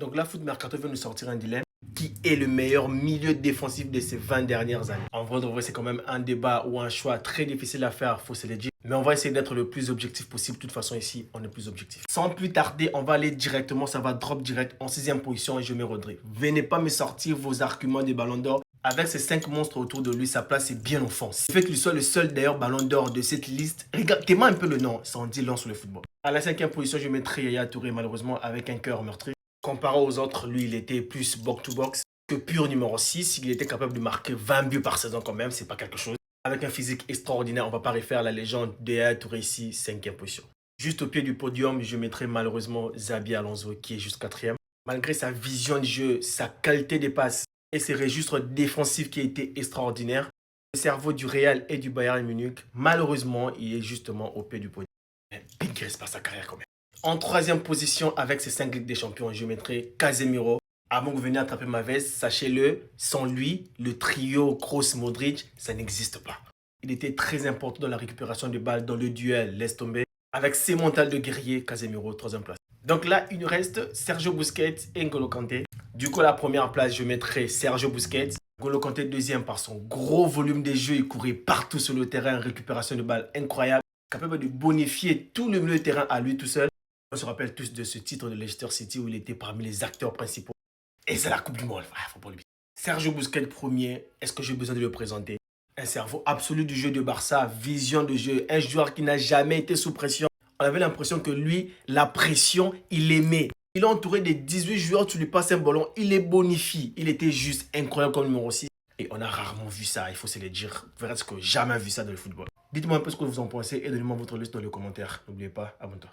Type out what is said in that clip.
Donc là, Foot Mercato vient de sortir un dilemme. Qui est le meilleur milieu défensif de ces 20 dernières années? En vrai, de vrai, c'est quand même un débat ou un choix très difficile à faire, faut se le dire. Mais on va essayer d'être le plus objectif possible. De toute façon, ici, on est plus objectif. Sans plus tarder, on va aller directement, ça va drop direct en 6e position et je mets Rodri. Venez pas me sortir vos arguments des ballons d'or. Avec ces 5 monstres autour de lui, sa place est bien offense. Le fait qu'il soit le seul d'ailleurs ballon d'or de cette liste, regardez-moi un peu le nom, ça en dit long sur le football. À la 5e position, je mettrai Yaya Touré, malheureusement, avec un cœur meurtri. Comparé aux autres, lui, il était plus box-to-box que pur numéro 6. Il était capable de marquer 20 buts par saison quand même, c'est pas quelque chose. Avec un physique extraordinaire, on va pas refaire la légende de Yaya Touré ici, 5e position. Juste au pied du podium, je mettrai malheureusement Xabi Alonso qui est juste 4e. Malgré sa vision de jeu, sa qualité de passe et ses registres défensifs qui étaient extraordinaires, le cerveau du Real et du Bayern Munich, malheureusement, il est justement au pied du podium. Mais il ne reste pas sa carrière quand même. En 3e position, avec ses 5 Ligues des Champions, je mettrai Casemiro. Avant que vous veniez attraper ma veste, sachez-le, sans lui, le trio Kroos-Modric, ça n'existe pas. Il était très important dans la récupération de balles, dans le duel, laisse tomber. Avec ses mentales de guerrier, Casemiro, 3e place. Donc là, il nous reste Sergio Busquets et N'Golo Kanté. Du coup, à la première place, je mettrai Sergio Busquets. N'Golo Kanté, 2e par son gros volume de jeu. Il courait partout sur le terrain, récupération de balles incroyable. Capable de bonifier tout le milieu de terrain à lui tout seul. On se rappelle tous de ce titre de Leicester City où il était parmi les acteurs principaux. Et c'est la Coupe du Monde. Faut pas l'oublier. Sergio Busquets premier, est-ce que j'ai besoin de le présenter? Un cerveau absolu du jeu de Barça, vision de jeu, un joueur qui n'a jamais été sous pression. On avait l'impression que lui, la pression, il aimait. Il est entouré de 18 joueurs, tu lui passes un ballon, il les bonifie. Il était juste incroyable comme numéro 6. Et on a rarement vu ça, il faut se le dire. Presque jamais vu ça dans le football. Dites-moi un peu ce que vous en pensez et donnez-moi votre liste dans les commentaires. N'oubliez pas, abonne-toi.